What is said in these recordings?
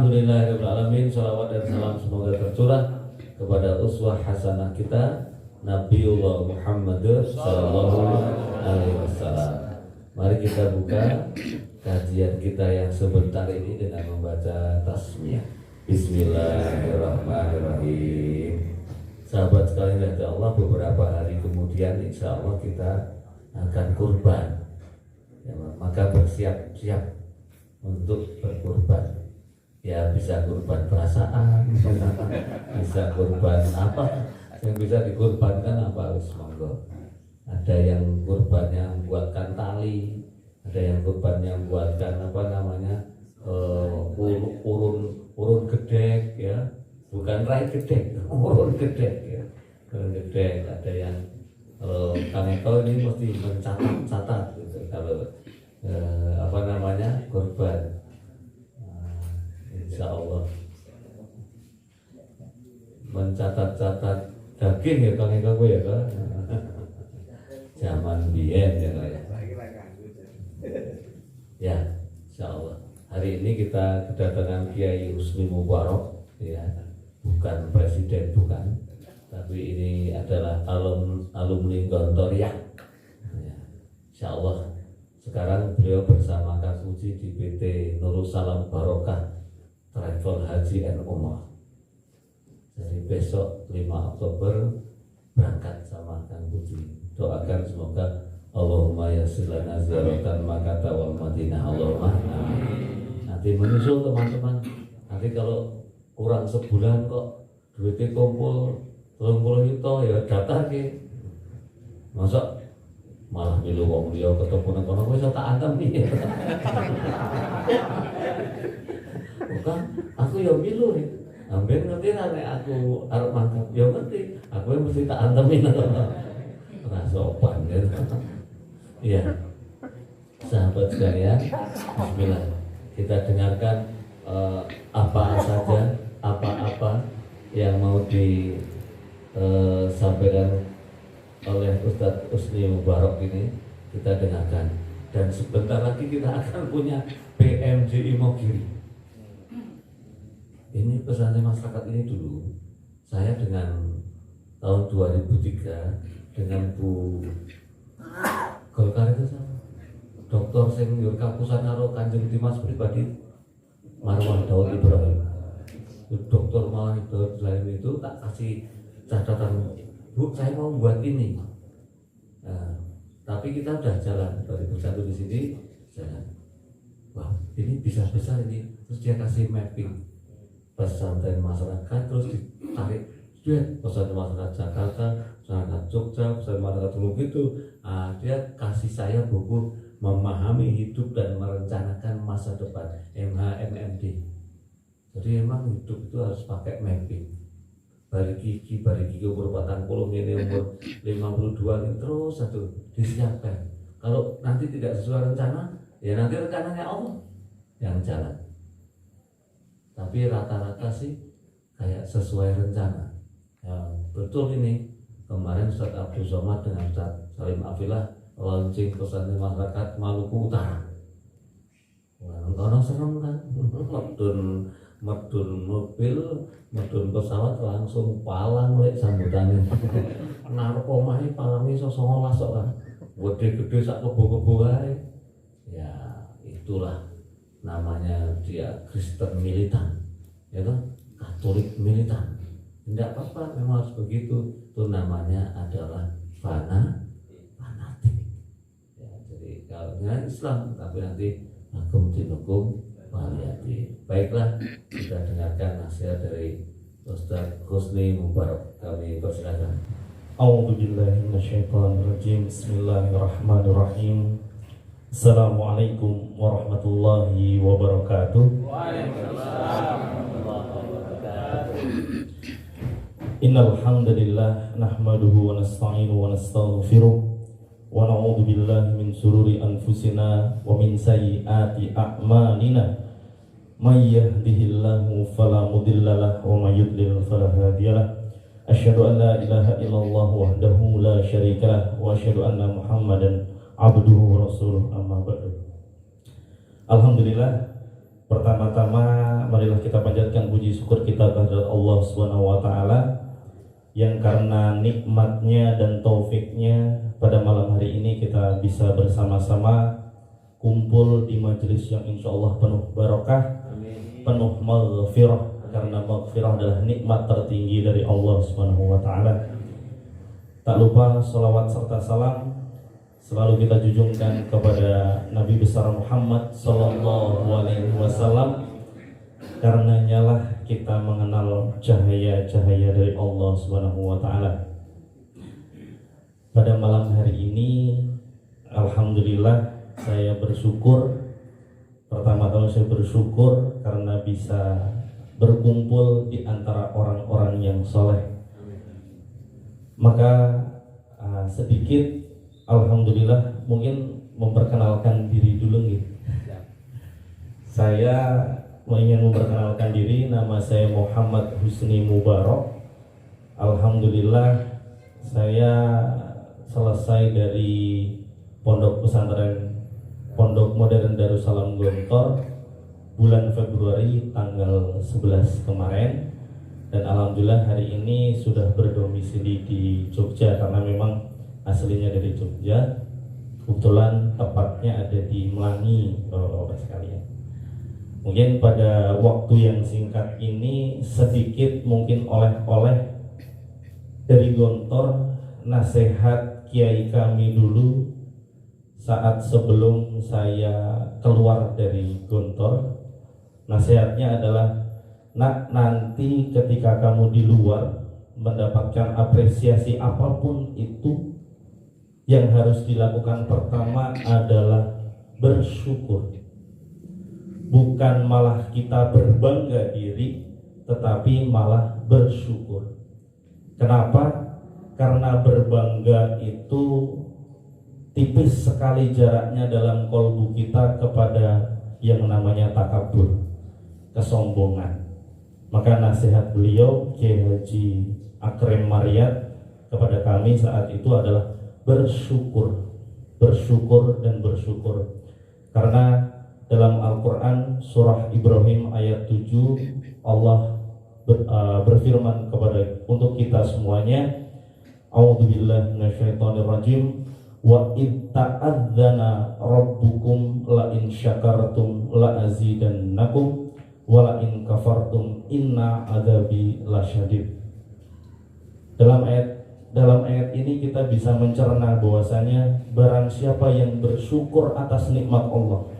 Alhamdulillahirrahmanirrahim. Salawat dan salam semoga tercurah kepada uswah hasanah kita Nabiullah Muhammad sallallahu alaihi wasallam. Mari kita buka kajian kita yang sebentar ini dengan membaca tasmiyah. Bismillahirrahmanirrahim. Sahabat sekalian dari Allah, beberapa hari kemudian insya Allah kita akan kurban ya, maka bersiap-siap untuk berkurban. Ya bisa kurban perasaan, bisa kurban apa yang bisa dikurbankan apa, wis monggo. Ada yang kurbannya membuatkan tali, ada yang kurbannya membuatkan apa namanya urun gedek ya, bukan rai gedek, urun gedek ya, urun gedek. Ada yang Kang Eko ini mesti mencatat gitu kalau apa namanya kurban. Insya Allah mencatat-catat daging ya Kang Eko ya kan. Zaman biyen ya Kang. Ya, insya Allah. Hari ini kita kedatangan Kiai Husni Mubarak ya, bukan presiden bukan, tapi ini adalah alumni Gontoriah ya. Insya Allah sekarang beliau bersama Kang Suci di PT Nurul Salam Barokah Travel Haji and Umrah. Jadi besok 5 Oktober berangkat sama Kang Suci. Doakan semoga Allahumma yassir lana ziyaratan Makkah wal Madinah. Allahumma amin. Nanti menyusul teman-teman. Nanti kalau kurang sebulan kok duitnya kumpul 30 juta ya daftar ke. Masa malah milu wong liya ketemu nang kono wis tak antem piye. Bukan, aku ya milu nih. Hampir ngerti nek aku arep mangkat ya ngerti. Aku yang mesti tak antemin. Ora sopan ya. Iya. Sahabat sekalian, bismillah. Kita dengarkan apa saja, apa-apa yang mau disampaikan oleh Ustadz Husni Mubarak ini, kita dengarkan. Dan sebentar lagi kita akan punya PMJ Imogiri. Ini pesannya masyarakat ini dulu. Saya dengan tahun 2003 dengan Bu Golkar itu sama Doktor Senior Kapusan karo Kanjeng Dimas pribadi Marwah Daud Ibrahim. Dokter Marwah Daud Ibrahim itu tak kasih catatan, Bu, saya mau buat ini. Nah, tapi kita udah jalan 2001 di sini jalan. Wah, ini bisa besar ini. Terus dia kasih mapping pesantren masyarakat, terus ditarik dia pesantren masyarakat Jakarta, pesantren Jogja, pesantren masyarakat Tulung gitu. Dia kasih saya buku Memahami Hidup dan Merencanakan Masa Depan, MHMMD. Jadi emang hidup itu harus pakai mapping. Bari gigi umur 40 ini umur 52 ini terus satu disiapkan. Kalau nanti tidak sesuai rencana, ya nanti rencananya Allah yang jalan. Tapi rata-rata sih kayak sesuai rencana. Ya, betul ini. Kemarin Ustadz Abdul Somad dengan Ustadz Salim Afilah launching pesantren masyarakat Maluku Utara. Wah, kono serem kan? Medun mobil, medun pesawat langsung palang lek sambutannya. Naruh omahe palange iso 19 kok kan. Gede-gede sak kebo-kebo ae. Ya, itulah namanya dia Kristen militan. Ya kan? Katolik militan. Tidak apa-apa, memang harus begitu. Itu namanya adalah fanatik. Ya, jadi kalau Islam, tapi nanti hukum dinukum waliyati. Baiklah, kita dengarkan nasihat dari Ustaz Husni Mubarak. Kami persilakan. A'udzubillahi minasyaitonirrajim. Bismillahirrahmanirrahim. Assalamualaikum warahmatullahi wabarakatuh. Waalaikumsalam. Innal hamdalillah nahmaduhu wa nasta'inuhu wa nastaghfiruh wa na'udzu billahi min shururi anfusina wa min sayyiati a'malina. May yahdihillahu fala mudhillalah wa may yudlil fala hadiyalah. Asyhadu an la ilaha illallah wahdahu la syarikalah wa asyhadu anna Muhammadan abduhu wa rasuluh, amma ba'du. Alhamdulillah, pertama-tama marilah kita puji syukur kita kepada Allah Subhanahu wa taala yang karena nikmatnya dan taufiknya pada malam hari ini kita bisa bersama-sama kumpul di majelis yang insya Allah penuh barokah, penuh maghfirah, karena maghfirah adalah nikmat tertinggi dari Allah Subhanahu wa taala. Tak lupa salawat serta salam selalu kita junjungkan kepada Nabi besar Muhammad sallallahu alaihi wasallam, karenanya lah kita mengenal cahaya-cahaya dari Allah Subhanahu wa taala. Pada malam hari ini alhamdulillah saya bersyukur. Pertama-tama saya bersyukur karena bisa berkumpul di antara orang-orang yang soleh. Maka sedikit alhamdulillah mungkin memperkenalkan diri dulu nih. Saya ingin memperkenalkan diri, nama saya Muhammad Husni Mubarak. Alhamdulillah saya selesai dari Pondok Pesantren Pondok Modern Darussalam Gontor bulan Februari tanggal 11 kemarin, dan alhamdulillah hari ini sudah berdomisili di Jogja karena memang aslinya dari Jogja. Kebetulan tepatnya ada di Melangi, Bapak-bapak sekalian. Mungkin pada waktu yang singkat ini sedikit mungkin oleh-oleh dari Gontor, nasihat kiai kami dulu saat sebelum saya keluar dari Gontor. Nasihatnya adalah, nak, nanti ketika kamu di luar mendapatkan apresiasi apapun itu, yang harus dilakukan pertama adalah bersyukur. Bukan malah kita berbangga diri, tetapi malah bersyukur. Kenapa? Karena berbangga itu tipis sekali jaraknya dalam kolbu kita kepada yang namanya takabur, kesombongan. Maka nasihat beliau Kiai Haji Akrem Maryat kepada kami saat itu adalah bersyukur, bersyukur dan bersyukur. Karena dalam Al-Quran surah Ibrahim ayat 7 Allah berfirman kepada untuk kita semuanya, A'udzubillahi minasyaitonirrajim, wa id ta'adzana rabbukum la in syakartum la azidannakum wa la in kafartum inna adzabi lasyadid. Dalam ayat ini kita bisa mencerna bahwasanya barang siapa yang bersyukur atas nikmat Allah,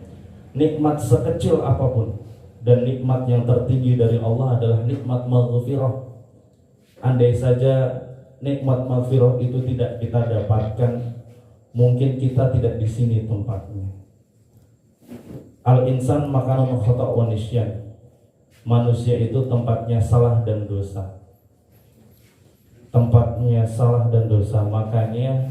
nikmat sekecil apapun, dan nikmat yang tertinggi dari Allah adalah nikmat maghfirah. Andai saja nikmat maghfirah itu tidak kita dapatkan, mungkin kita tidak di sini tempatnya. Al-insan makanun khata' wa nisyan. Manusia itu tempatnya salah dan dosa. Tempatnya salah dan dosa. Makanya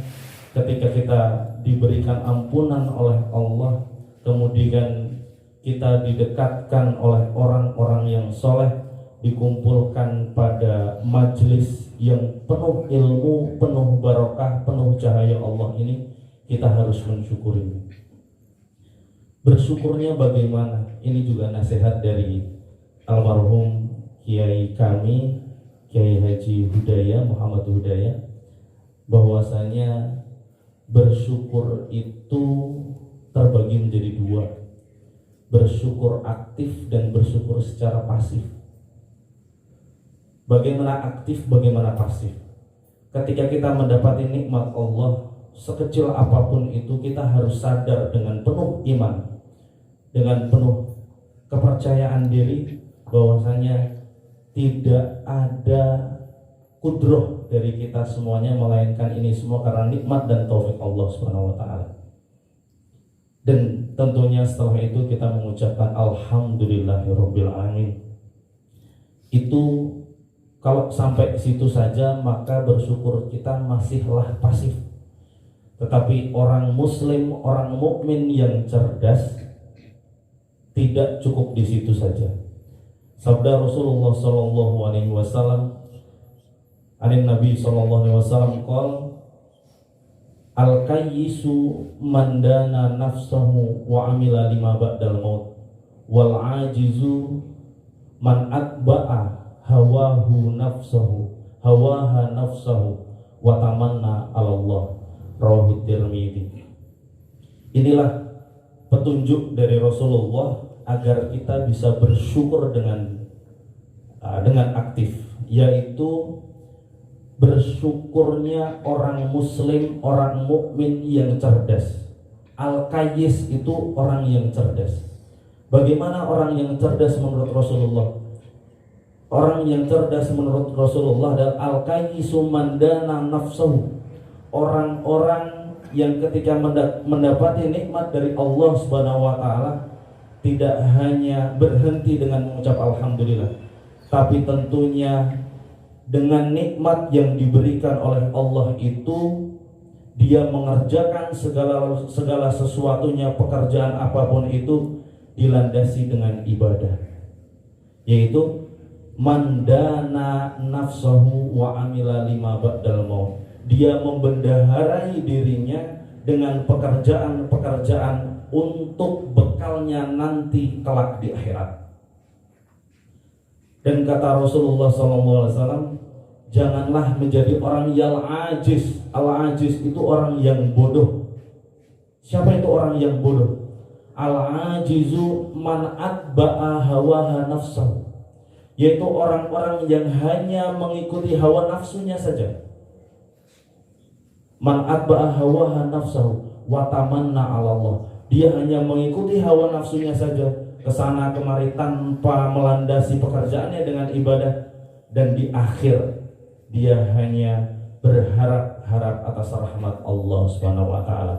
ketika kita diberikan ampunan oleh Allah, kemudian kita didekatkan oleh orang-orang yang soleh, dikumpulkan pada majelis yang penuh ilmu, penuh barokah, penuh cahaya Allah ini, kita harus mensyukurinya. Bersyukurnya bagaimana? Ini juga nasihat dari almarhum kiai kami, Kiai Haji Hudaya, Muhammad Hudaya, bahwasanya bersyukur itu terbagi menjadi dua, bersyukur aktif dan bersyukur secara pasif. Bagaimana aktif, bagaimana pasif? Ketika kita mendapati nikmat Allah sekecil apapun itu, kita harus sadar dengan penuh iman, dengan penuh kepercayaan diri bahwasanya tidak ada kudroh dari kita semuanya, melainkan ini semua karena nikmat dan taufik Allah Subhanahu wa taala. Dan tentunya setelah itu kita mengucapkan alhamdulillahirabbil alamin. Itu kalau sampai situ saja maka bersyukur kita masihlah pasif. Tetapi orang muslim, orang mukmin yang cerdas tidak cukup di situ saja. Sabda Rasulullah sallallahu alaihi wasallam, anin Nabi sallallahu alaihi wasallam qol, al-kayyisu man dana nafsahu wa amila lima ba'dal maut, wal ajizu man atba'a hawaha nafsahu wa tamanna 'ala Allah, rawahu Tirmidzi. Inilah petunjuk dari Rasulullah agar kita bisa bersyukur dengan aktif, yaitu bersyukurnya orang muslim, orang mukmin yang cerdas. Al-Qayyis itu orang yang cerdas. Bagaimana orang yang cerdas menurut Rasulullah? Orang yang cerdas menurut Rasulullah dan Al-Qayyisu mandana nafsahu, orang-orang yang ketika mendapati nikmat dari Allah Subhanahu wa taala tidak hanya berhenti dengan mengucap alhamdulillah, tapi tentunya dengan nikmat yang diberikan oleh Allah itu dia mengerjakan segala sesuatunya, pekerjaan apapun itu dilandasi dengan ibadah, yaitu mandana nafsahu wa amila lima ba'dal maut. Dia membendaharai dirinya dengan pekerjaan-pekerjaan untuk bekalnya nanti kelak di akhirat. Dan kata Rasulullah SAW, janganlah menjadi orang yang ajiz. Al-ajiz itu orang yang bodoh. Siapa itu orang yang bodoh? Al-ajizu man atba'a hawaha nafsahu, yaitu orang-orang yang hanya mengikuti hawa nafsunya saja. Man atba'a hawaha nafsahu wa tamanna 'ala Allah. Dia hanya mengikuti hawa nafsunya saja, kesana kemari tanpa melandasi pekerjaannya dengan ibadah, dan di akhir dia hanya berharap atas rahmat Allah Subhanahu wa taala.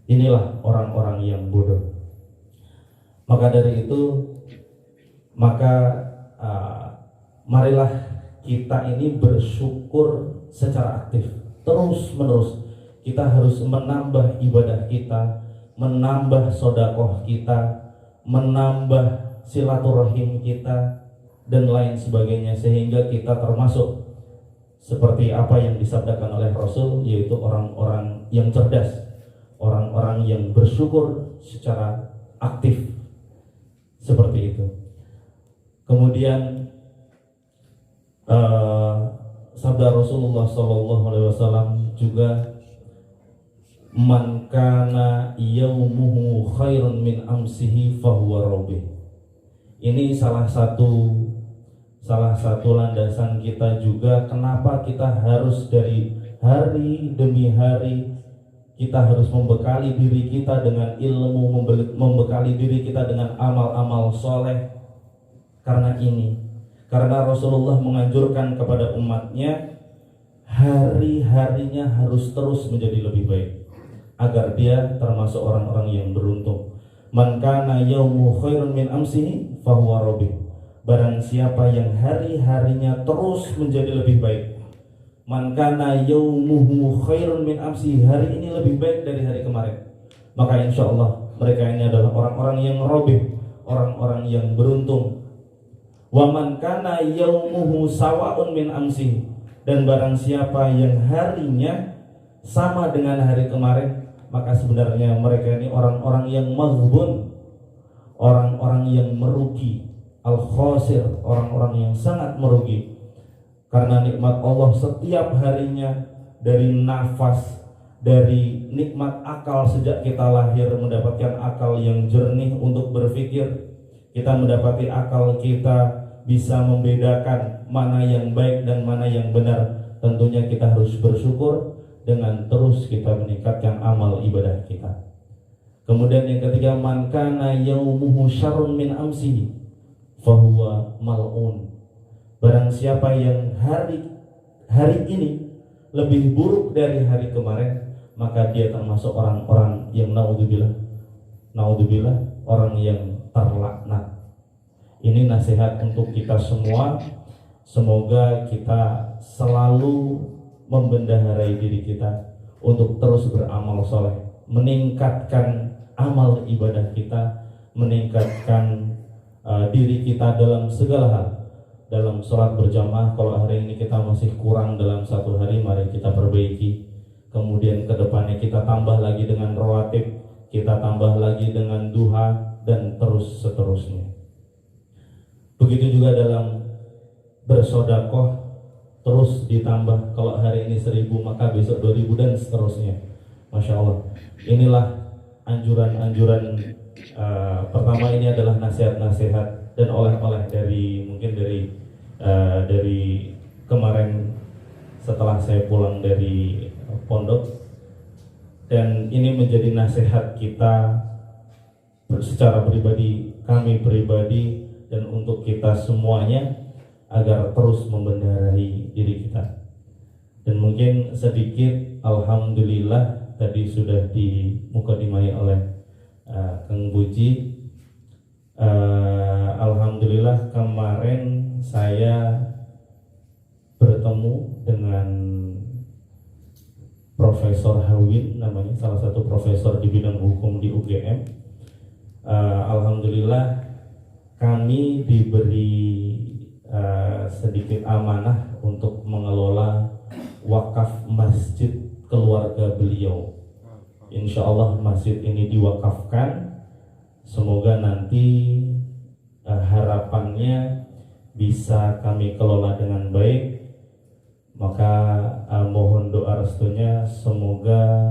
Inilah orang-orang yang bodoh. Maka dari itu, marilah kita ini bersyukur secara aktif, terus menerus. Kita harus menambah ibadah kita, menambah sedekah kita, menambah silaturahim kita, dan lain sebagainya, sehingga kita termasuk seperti apa yang disabdakan oleh Rasul, yaitu orang-orang yang cerdas, orang-orang yang bersyukur secara aktif, seperti itu. Kemudian sabda Rasulullah SAW juga, man kana yaumuhu khairun min amsihi fahuwa rabih. Ini salah satu landasan kita juga, kenapa kita harus dari hari demi hari kita harus membekali diri kita dengan ilmu, membekali diri kita dengan amal-amal soleh. Karena Rasulullah menganjurkan kepada umatnya, hari-harinya harus terus menjadi lebih baik, agar dia termasuk orang-orang yang beruntung. Man kana yaumu khairun min amsihi fahuwa rabih. Barang siapa yang hari-harinya terus menjadi lebih baik, man kana yaumuhu khairun min amsihi, hari ini lebih baik dari hari kemarin, maka insya Allah mereka ini adalah orang-orang yang rabih, orang-orang yang beruntung. Wa man kana yaumuhu sawa'un min amsihi, dan barang siapa yang harinya sama dengan hari kemarin, maka sebenarnya mereka ini orang-orang yang maghbun, orang-orang yang merugi, al-khasir, orang-orang yang sangat merugi. Karena nikmat Allah setiap harinya, dari nafas, dari nikmat akal sejak kita lahir, mendapatkan akal yang jernih untuk berpikir, kita mendapati akal kita bisa membedakan mana yang baik dan mana yang benar. Tentunya kita harus bersyukur dengan terus kita meningkatkan amal ibadah kita. Kemudian yang ketiga, man kana yaumuhu syarrun min amsihi fahuwa mal'un. Barang siapa yang hari ini lebih buruk dari hari kemarin, maka dia termasuk orang-orang yang naudzubillah, orang yang terlaknat. Ini nasihat untuk kita semua. Semoga kita selalu membendaharai diri kita untuk terus beramal soleh, meningkatkan amal ibadah kita, meningkatkan diri kita dalam segala hal. Dalam sholat berjamaah, kalau hari ini kita masih kurang dalam satu hari, mari kita perbaiki. Kemudian ke depannya kita tambah lagi dengan rawatib, kita tambah lagi dengan duha, dan terus seterusnya. Begitu Begitu juga dalam bersodakoh, terus ditambah, kalau hari ini 1.000 maka besok 2.000 dan seterusnya. Masya Allah. Inilah anjuran-anjuran. Pertama, ini adalah nasihat-nasihat dan oleh-oleh dari mungkin dari kemarin setelah saya pulang dari pondok, dan ini menjadi nasihat kita secara pribadi, kami pribadi, dan untuk kita semuanya, agar terus membendarai diri kita. Dan mungkin sedikit, alhamdulillah tadi sudah dimukadimai oleh Kang Buji. Alhamdulillah kemarin saya bertemu dengan Profesor Hawin namanya, salah satu profesor di bidang hukum di UGM. Alhamdulillah kami diberi sedikit amanah untuk mengelola wakaf masjid keluarga beliau. Insya Allah masjid ini diwakafkan. Semoga nanti harapannya bisa kami kelola dengan baik. Maka mohon doa restunya, semoga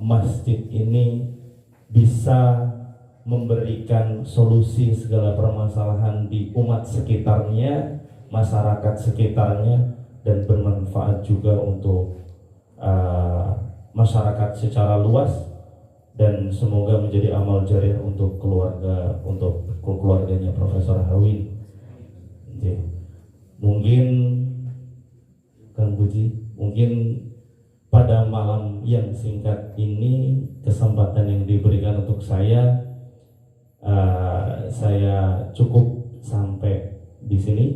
masjid ini bisa memberikan solusi segala permasalahan di umat sekitarnya, masyarakat sekitarnya, dan bermanfaat juga untuk masyarakat secara luas, dan semoga menjadi amal jariah untuk keluarganya Profesor Hawin. Mungkin Kang Buji, mungkin pada malam yang singkat ini, kesempatan yang diberikan untuk saya cukup sampai di sini.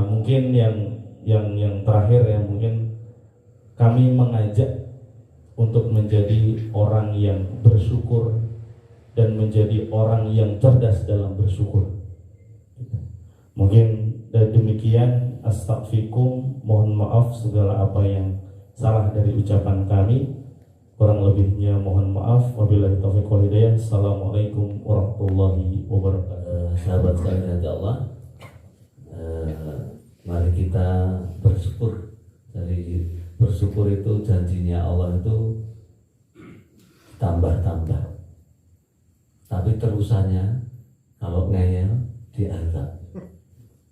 Mungkin yang terakhir ya, mungkin kami mengajak untuk menjadi orang yang bersyukur dan menjadi orang yang cerdas dalam bersyukur. Mungkin dari demikian, astaghfirukum, mohon maaf segala apa yang salah dari ucapan kami, kurang lebihnya mohon maaf. Wabillahi taufiq wal hidayah. Assalamualaikum warahmatullahi wabarakatuh. Sahabat sekalian Allah, mari kita bersyukur. Dari bersyukur itu janjinya Allah itu tambah-tambah, tapi terusannya kalau ngeyel diazab.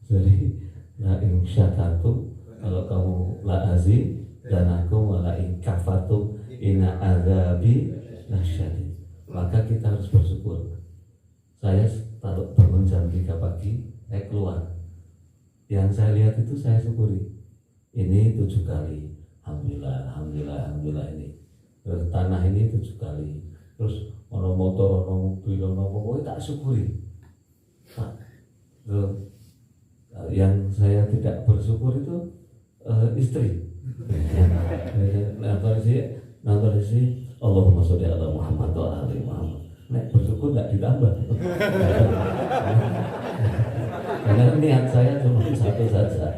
Jadi la in syakartu, kalau kamu la azid, dan aku wala in kafartu inna azabi lasyadid. Maka kita harus bersyukur. Saya taruh bangun jam 3 pagi, saya keluar. Yang saya lihat itu saya syukuri. Ini 7 kali. Alhamdulillah, alhamdulillah, alhamdulillah ini. Terus tanah ini 7 kali. Terus ono motor, ono mobil, ono apa, tak syukuri. Terus yang saya tidak bersyukur itu istri. Nonton sih Allahumma sholli ala Muhammad wa ala ali Muhammad. Nek bersyukur tidak ditambah. Karena niat saya cuma satu saja,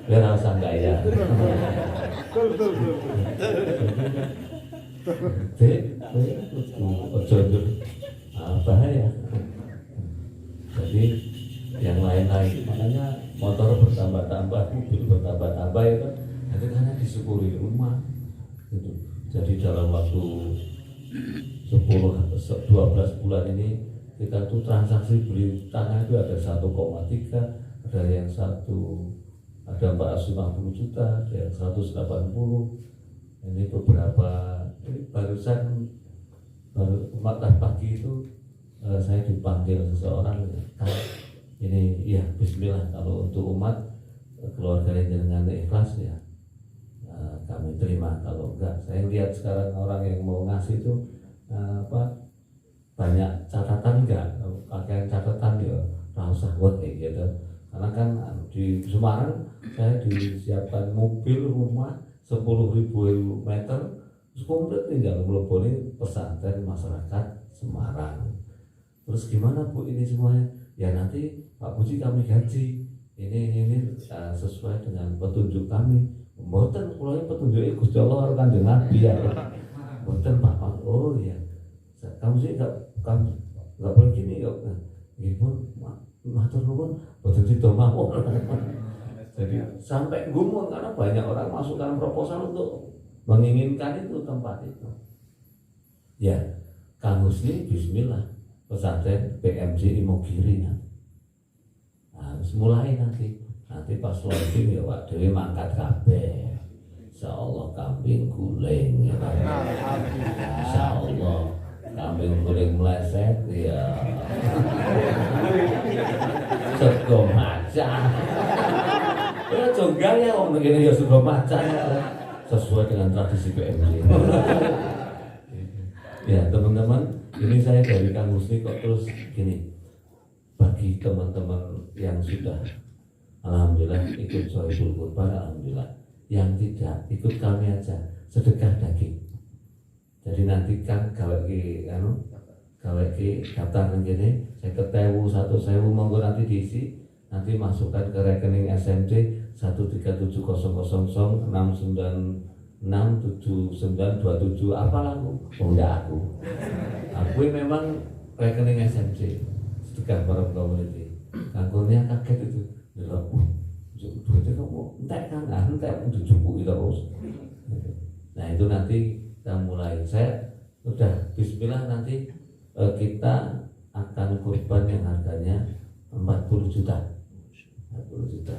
biar rasa gaya. Bahaya. Jadi yang lain-lain, makanya motor bertambah-tambah, mobil bertambah-tambah itu karena disyukuri rumah gitu. Jadi dalam waktu 10-12 bulan ini kita tuh transaksi beli tanah itu ada 1,3, ada yang ada 450 juta, ada yang 180. Ini beberapa, ini baru pagi itu saya dipanggil seseorang, ini ya bismillah, kalau untuk umat keluarga yang dengan ikhlas ya kami terima. Kalau enggak, saya lihat sekarang orang yang mau ngasih itu banyak catatan, enggak pakai catatan ya nggak usah buat kayak gitu. Karena kan di Semarang saya disiapkan mobil, rumah 10.000 meter, terus komplit tinggal meleboni pesantren masyarakat Semarang. Terus gimana Bu ini semuanya? Ya nanti Pak Puji kami gaji. Ini sesuai dengan petunjuk kami. Mboten kula petunjuke Gusti Allah Kanjeng Nabi ya. Mboten Pak. Oh iya. Kamu sih enggak, kamu nggak boleh gini kok. Nggih pun matur nuwun boten sida mawon. Jadi sampai gumun karena banyak orang masukkan proposal untuk menginginkan itu tempat itu. Ya, Kang Husni bismillah pesantren PMJ Imogiri nanti. Nah, mulai nanti pas launching ya Pak Dewi mangkat kabeh. Insyaallah kambing guling ya Pak. Insyaallah kambing guling meleset ya. Sego macan. Ya jonggal ya wong ngene ya sego macan sesuai dengan tradisi PMJ. Ya teman-teman, ini saya dari Kang Husni kok terus gini. Bagi teman-teman yang sudah alhamdulillah ikut Sohibul Qurban, alhamdulillah. Yang tidak ikut kami aja sedekah daging. Jadi nanti kan gawe ki daftar gini, 50.000, 1.000 monggo nanti diisi, nanti masukkan ke rekening SMT 1370006967927 apalah aku. Oh enggak aku memang rekening SMC sedekah bareng community. Kantornya kaget itu duitnya kamu entek kan, entek dicukupi terus. Nah itu nanti kita mulai. Saya udah bismillah nanti kita akan kurban yang harganya 40 juta. 40 juta.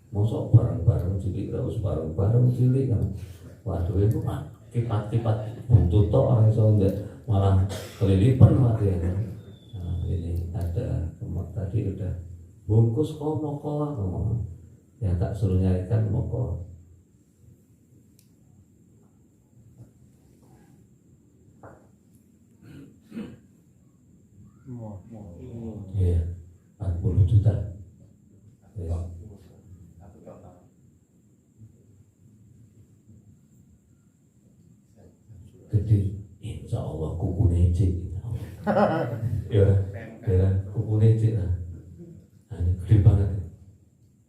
Mosok bareng-bareng cilik terus bareng-bareng cilik kan. Waduh itu Pak, kipat-kipat buntut tok orang iso malah kelilipan mati ya. Nah, ini ada tadi udah bungkus moko yang tak suruh nyarikan moko. Iya, 40 juta. Ya. Gede, insya Allah kuku necik. Ya, kuku necik lah. Nah, ini gede banget.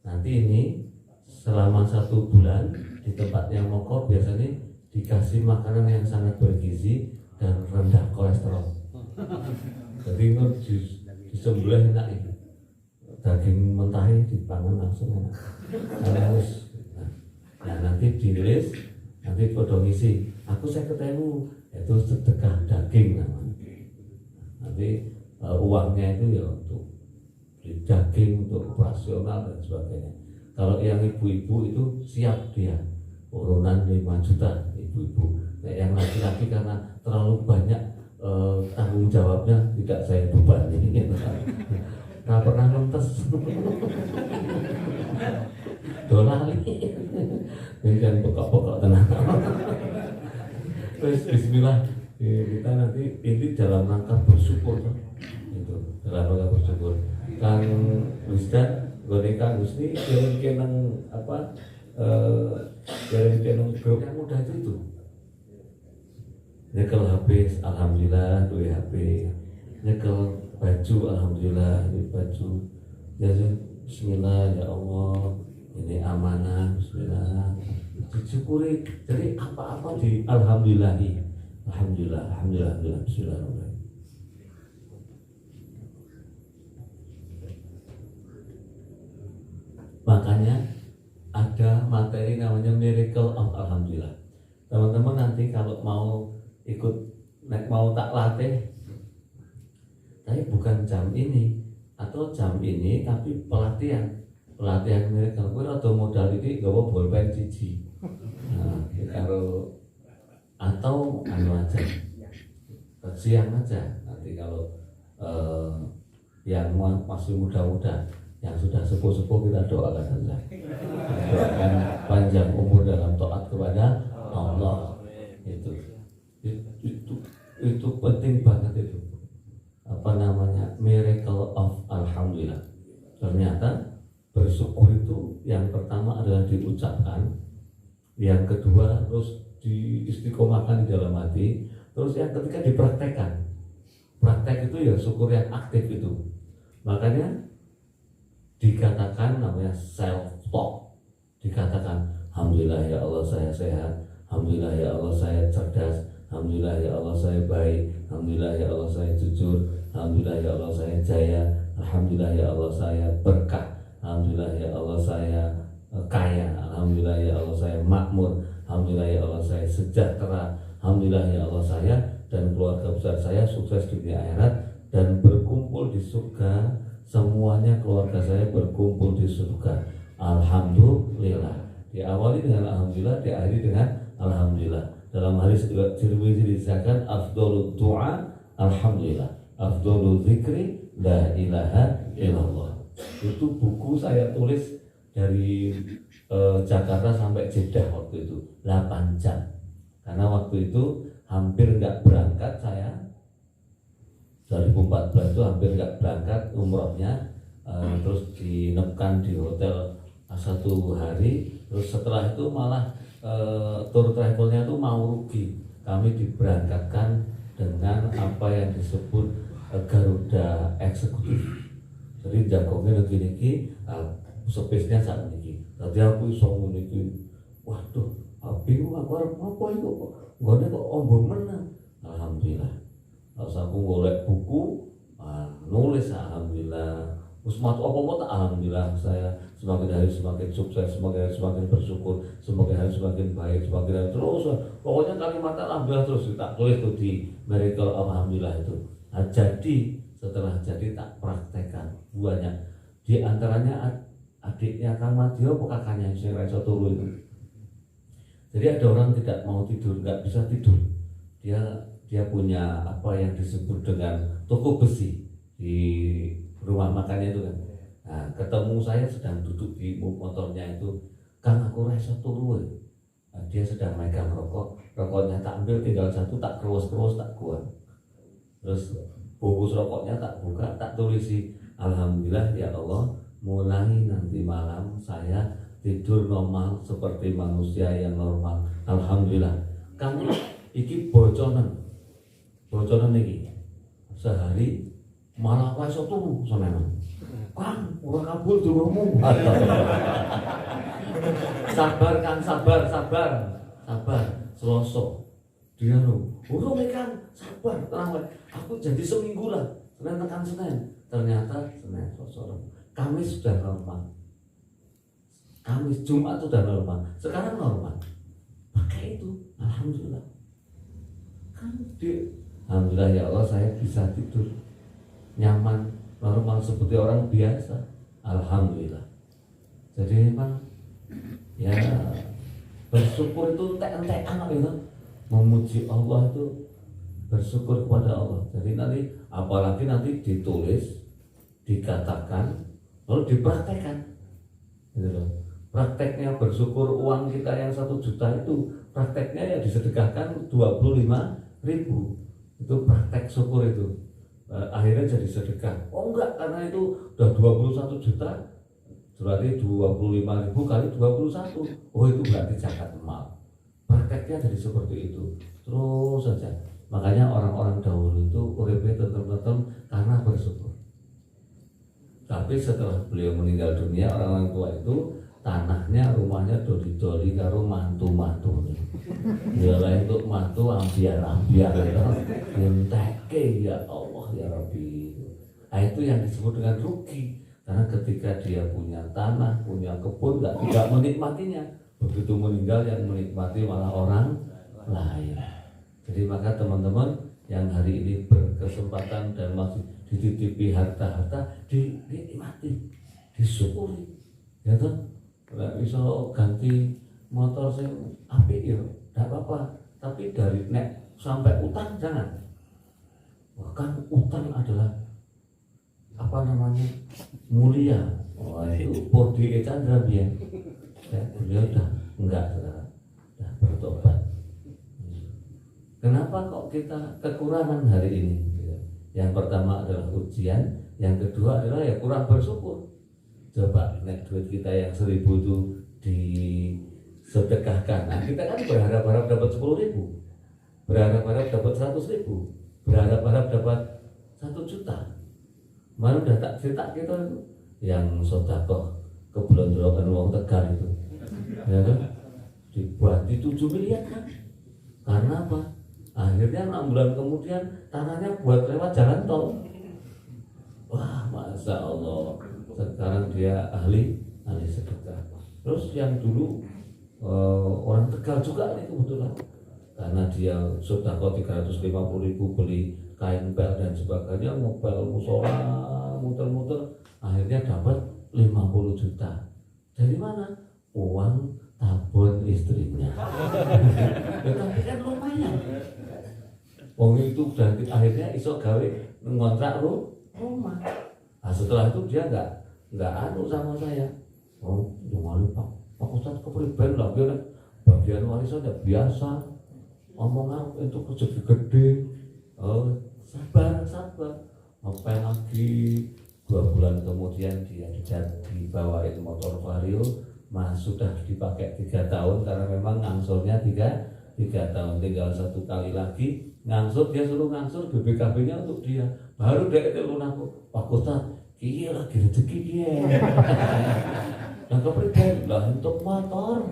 Nanti ini selama 1 bulan di tempat yang moko biasanya dikasih makanan yang sangat bergizi dan rendah kolesterol. Jadi itu disembelih enak itu. Daging mentahnya dipangan langsung enak. Nah nanti dirilis, nanti foto ngisi. Aku saya ketemu itu sedekah daging namanya. Nanti uangnya itu ya untuk beli daging, untuk operasional dan sebagainya. Kalau yang ibu-ibu itu siap dia urunan 5 juta ibu-ibu. Nah, yang laki-laki karena terlalu banyak tanggung jawabnya tidak saya bebani. Nggak pernah nontes. Dolali. Ini kan pokok-pokok tenang. Terus bismillah kita nanti ini dalam rangka bersyukur itu dalam rangka bersyukur. Kang Wisdan, Kang Husni kirim apa kirim grup yang mudah itu. Nyekel HP, alhamdulillah 2 HP. Nyekel baju, alhamdulillah ini baju. Ya bismillah ya Allah, ini amanah, bismillah. Disyukuri. Jadi apa-apa di alhamdulillahi. Alhamdulillah, bismillahirrahmanirrahim. Makanya ada materi namanya Miracle of Alhamdulillah. Teman-teman nanti kalau mau ikut mau tak latih, tapi bukan jam ini atau jam ini, tapi pelatihan miracle. Gue atau modal ini gak mau bolpen cici. Nah, kalau atau aja siang aja nanti kalau yang masih muda-muda, yang sudah sepuh-sepuh kita doakan saja, doakan panjang umur dalam taat kepada Allah. Itu penting banget itu. Apa namanya? Miracle of Alhamdulillah. Ternyata bersyukur itu yang pertama adalah diucapkan, yang kedua terus diistiqomahkan di dalam hati, terus yang ketiga dipraktekkan. Praktek itu ya syukur yang aktif itu. Makanya dikatakan namanya self talk. Dikatakan alhamdulillah ya Allah saya sehat, alhamdulillah ya Allah saya cerdas, alhamdulillah ya Allah saya baik, alhamdulillah ya Allah saya jujur, alhamdulillah ya Allah saya jaya, alhamdulillah ya Allah saya berkah, alhamdulillah ya Allah saya kaya, alhamdulillah ya Allah saya makmur, alhamdulillah ya Allah saya sejahtera, alhamdulillah ya Allah saya dan keluarga besar saya sukses di dunia akhirat dan berkumpul di surga. Semuanya keluarga saya berkumpul di surga. Alhamdulillah. Diawali dengan alhamdulillah, diakhiri dengan alhamdulillah. Dalam hadis Tirmidzi disebutkan afdhalud du'a alhamdulillah, afdhalul dzikri la ilaha illallah. Itu buku saya tulis dari Jakarta sampai Jeddah waktu itu 8 jam. Karena waktu itu hampir nggak berangkat saya. 2014 itu hampir nggak berangkat umrohnya, terus dinepkan di hotel 1 hari. Terus setelah itu malah tour travelnya itu mau rugi. Kami diberangkatkan dengan apa yang disebut Garuda Eksekutif. Jadi jagongnya begini, space-nya saat ini. Tadi aku iso niki, waduh, bingung aku harus apa itu kok. Nggone kok ombo menang. Alhamdulillah. Terus aku golek buku, nulis alhamdulillah. Terus matu apa-apa tak alhamdulillah saya semakin hari semakin sukses, semakin hari semakin bersyukur, semakin hari semakin baik, semakin hari terus. Pokoknya kalimat alhamdulillah terus tak tulis tuh di Miracle alhamdulillah itu. Nah, jadi setelah jadi tak praktekkan banyak. Di antaranya adiknya Kang Madio, kakaknya yang reso turu itu. Jadi ada orang tidak mau tidur, nggak bisa tidur. Dia punya apa yang disebut dengan toko besi di rumah makannya itu kan. Nah, ketemu saya sedang duduk di motornya itu, Kang aku reso turu. Nah, dia sedang megang rokoknya tak ambil tinggal 1, tak kerus tak kuat. Terus bungkus rokoknya tak buka, tak tulisi alhamdulillah ya Allah, mulai nanti malam saya tidur normal seperti manusia yang normal. Alhamdulillah. Kamu iki boconan iki sehari malah iso turu sampean. Kang, ora kabul durungmu. Sabar Kang, sabar. Selasa. Dia urung Kang, sabar, tenang. Aku jadi seminggu lah. Senin tekan Senin. Ternyata Senin, Selasa, Kamis sudah normal. Kamis, Jumat sudah normal. Sekarang normal. Pakai itu, alhamdulillah. Alhamdulillah ya Allah saya bisa tidur nyaman, normal seperti orang biasa. Alhamdulillah. Jadi memang ya bersyukur itu entek-entekan gitu. Memuji Allah itu bersyukur kepada Allah. Jadi nanti apalagi nanti ditulis, dikatakan, lalu dipraktekkan. Gitu loh. Prakteknya bersyukur uang kita yang 1 juta itu prakteknya ya disedekahkan 25.000. Itu praktek syukur itu. Akhirnya jadi sedekah. Oh enggak, karena itu udah 21 juta, berarti 25.000 kali 21. Oh itu berarti zakat mal. Prakteknya jadi seperti itu. Terus saja. Makanya orang-orang dahulu itu uripnya tentu karena bersyukur. Tapi setelah beliau meninggal dunia, orang-orang tua itu tanahnya, rumahnya doli-doli karo mantu-mantu. Ya lain untuk mantu ambiar-ambiar ya. Enteke ya Allah ya Rabbi. Nah, itu yang disebut dengan rugi. Karena ketika dia punya tanah, punya kebun, tidak menikmatinya. Begitu meninggal yang menikmati malah orang lain. Jadi maka teman-teman yang hari ini berkesempatan dan masih dititipi harta-harta, dinikmati, disyukuri. Ya toh? Nggak bisa ganti motor sing apik ya, enggak apa-apa. Tapi dari nek sampai utang jangan. Bahkan utang adalah apa namanya? Mulia. Wah, itu Purdi Chandra ya. Beliau udah enggak sekarang. Udah bertobat. Kenapa kok kita kekurangan hari ini? Yang pertama adalah ujian, yang kedua adalah ya kurang bersyukur. Coba nek duit kita yang 1.000 itu disedekahkan. Nah, kita kan berharap-harap dapat 10.000, berharap-harap dapat 100.000, berharap-harap dapat 1 juta. Mana udah tak cerita kita itu yang sedekah kebelonjokan uang Tegal itu, ya kan? Dibuat di 7 miliar kan? Karena apa? Akhirnya 6 bulan kemudian tanahnya buat lewat jalan tol. Wah, masya Allah. Sekarang dia ahli sedekah. Terus yang dulu orang Tegal juga nih kebetulan, karena dia sudah kok 350.000 beli kain pel dan sebagainya, ngepel musola, muter-muter, akhirnya dapat 50 juta. Dari mana? Uang tabun istrinya. Ya, tapi kan lumayan. Wong itu dan akhirnya iso gawe ngontrak rumah. Nah, setelah itu dia nggak anu sama saya. Oh, jangan lupa Pak Ustadz kepriben lah, dia bagian warisannya biasa. Omongan itu rezeki gede. Oh, sabar. Sampai lagi 2 bulan kemudian dia dibawain motor Vario, sudah dipakai 3 tahun karena memang ngangsurnya 3 tahun, tinggal 1 kali lagi ngangsur, dia suruh ngangsur BPKB-nya untuk dia. Baru dia telepon aku, Pak Ustadz, iya lagi rezeki dia. Yang kepriben lah untuk motor.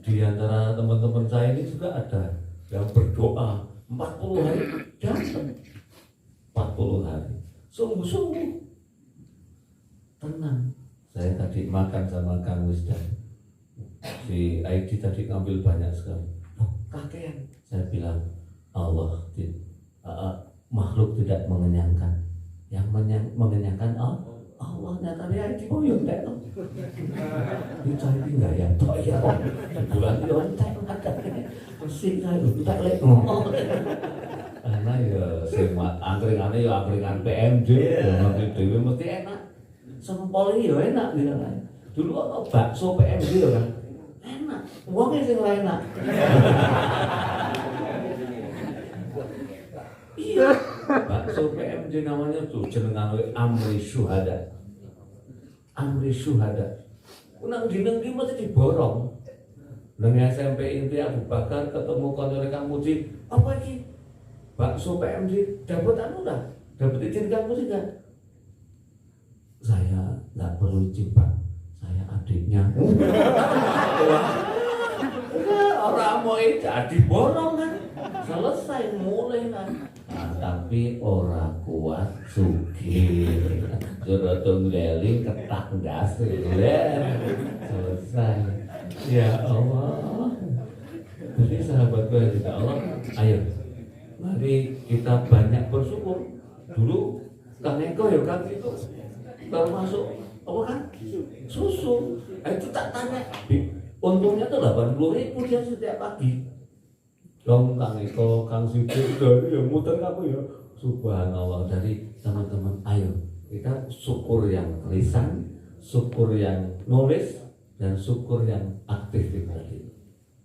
Di antara teman-teman saya ini juga ada yang berdoa 40 hari dapat 40 hari sungguh-sungguh tenang. Saya tadi makan sama Kang Wisdan, si ID tadi ngambil banyak sekali. Kakean, saya bilang Allah makhluk tidak mengenyangkan, yang mengenyangkan Allah. Nyata dia ID mau yang tak dicari nggak ya toh ya bulan itu tak ada mesti saya tak lek ngomong karena ya semua angkringannya ya angkringan PMJ nanti dewi mesti enak sempol ya enak gitu kan. Dulu apa bakso PMJ ya kan enak uangnya sih nggak enak. Iya bakso PMJ namanya tuh jenengan Amri Syuhada. Unang dineng ki mesti diborong. Nang SMP Inti Abu Bakar ketemu koncone Kang Muji, apa iki? Bakso PMJ dapat anu dah, dapat izin Kang Muji kan? Saya enggak perlu izin, Pak. Saya adiknya. Orang mau jadi borong kan. Selesai mulai kan. Nah, tapi orang kuat sugih. Jorotung leli ketak dasar selesai. Ya Allah. Jadi sahabatku yang tidak Allah, ayo mari kita banyak bersyukur. Dulu Kang Eko ya kan itu termasuk apa kan susu. Itu tak tanya. Untungnya tuh 80.000 dia setiap pagi. Dong Kang Eko, Kang Sidik dari yang muter kamu ya. Subhanallah. Dari teman-teman ayo kita syukur yang lisan, syukur yang nulis, dan syukur yang aktif tadi.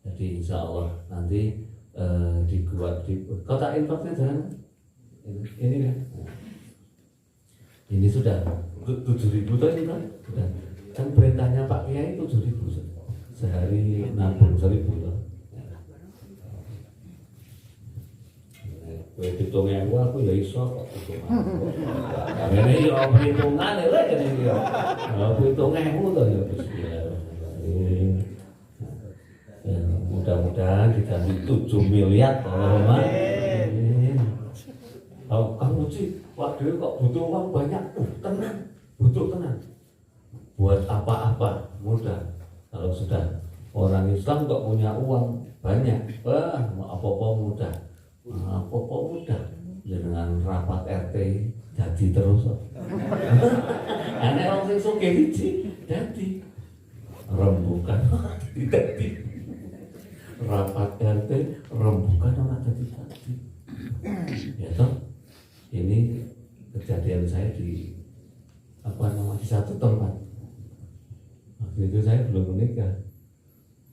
Jadi insya Allah nanti dibuat di kota infaknya jangan ini kan. Ini sudah 7.000 tadi kan? Sudah. Kan perintahnya Pak Kiai 7.000 sehari 60.000 loh. Kowe hitungnya aku ya iso kok. Ini ya perhitungan ya ini ya. Hitungnya aku tuh ya bismillahirrahmanirrahim. Mudah-mudahan diganti 7 miliar Allahumma. Kamu sih, waduh kok butuh uang banyak. Tenang, butuh tenang. Buat apa-apa mudah. Kalau sudah orang Islam kok punya uang banyak, apa-apa mudah. Apa mudah dengan rapat RT jadi terus. Aneh orang sing sugih iki dadi rembukan dadi rapat RT rembukan orang dadi. Ya toh ini kejadian saya di di satu tempat. Waktu itu saya belum menikah.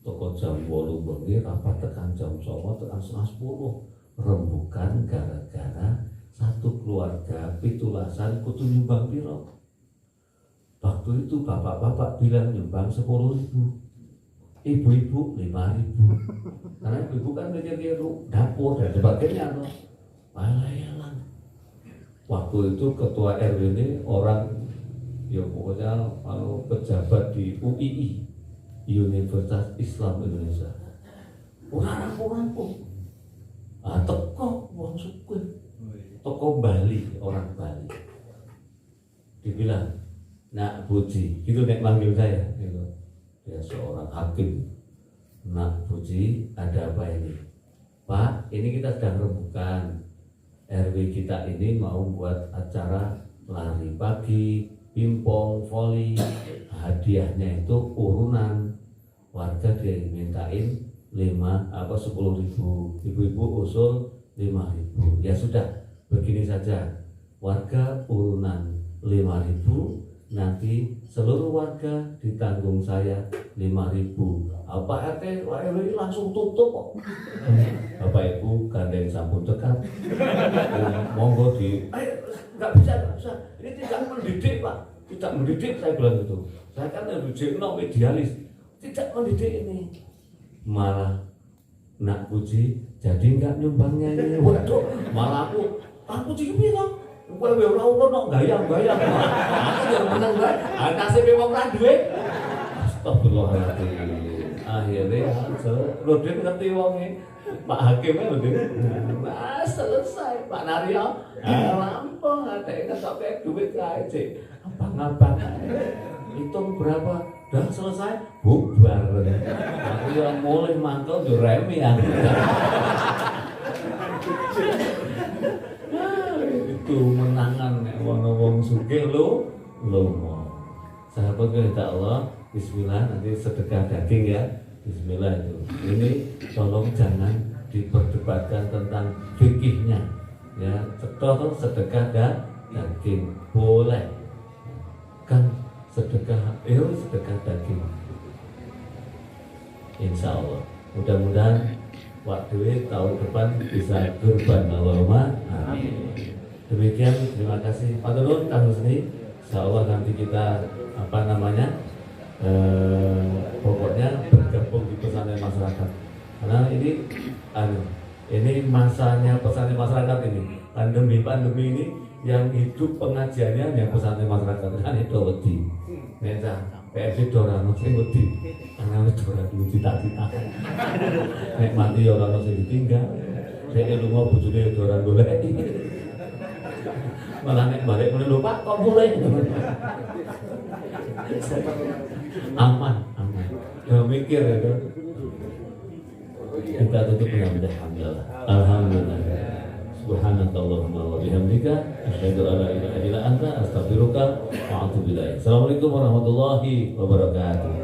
Toko jam 8 bengi rapat tekan jam 9 tekan setengah 10. Rembukan gara-gara satu keluarga pitulasan kudu nyumbang piro. Waktu itu bapak-bapak bilang nyumbang 10.000, ibu-ibu 5.000. Karena ibu kan mikir dapur dan sebagainya loh. Malayalan. Waktu itu ketua RW ini orang ya pokoknya pejabat di UII, Universitas Islam Indonesia. Orang-orang teko wong sugih toko Bali, orang Bali. Dibilang, Nak Puji, gitu nek manggil saya gitu. Dia seorang hakim. Nak Puji, ada apa ini? Pak, ini kita sedang rembukan. RW kita ini mau buat acara lari pagi, pingpong, voli. Hadiahnya itu urunan. Warga dia dimintain 10.000. Ibu-ibu usul 5.000. Ya sudah, begini saja. Warga urunan 5.000, nanti seluruh warga ditanggung saya 5.000. Apa RT RW langsung tutup kok. Bapak Ibu gandeng sampun dekat. Monggo nggak bisa. Ini tidak mendidik Pak, tidak mendidik, saya bilang gitu. Saya kan mendidik medialis, tidak mendidik ini. Malah Nak Puji jadi nggak nyumbangnya ini. Waduh, malah aku Puji bilang, kowe ora ono gayang-gayang. Aku yo meneng wae. Nasibe wong ra duwe. Astagfirullahaladzim. Akhirnya Rodin ngerti wonge. Pak Hakimnya Rodin. Mas selesai Pak Naryo. Lampung adeke ketok duit kae cek. Abang-abang hitung berapa? Udah selesai, bubar. Aku yang mulai mantel yo remi aku. Itu menangan wong sugih lo mau. Sahabat kita Allah, bismillah, nanti sedekah daging ya. Bismillah itu. Ini tolong jangan diperdebatkan tentang fikihnya. Ya, total sedekah daging boleh. Kan sedekah daging. Insya Allah. Mudah-mudahan waktu tahun depan bisa kurban Allahumma amin. Demikian, terima kasih Pak Turun, Kang Husni. Insya Allah nanti kita pokoknya bergabung di pesantren masyarakat. Karena ini masanya pesantren masyarakat ini, pandemi ini yang hidup pengajiannya yang pesantren masyarakat kan itu wedi. Neta PFC dorano sing wedi. Ana dorano cita-cita. Nek mati ora ono sing ditinggal. Nek lunga bojone doran golek. Malah nek balik mulai lupa kok mulai. Aman. Ya mikir itu. Kita tutup dengan alhamdulillah. Alhamdulillah. Subhanakallahumma wa bihamdika asyhadu an la ilaha illa anta astaghfiruka wa atubu ilaik. Assalamualaikum warahmatullahi wabarakatuh.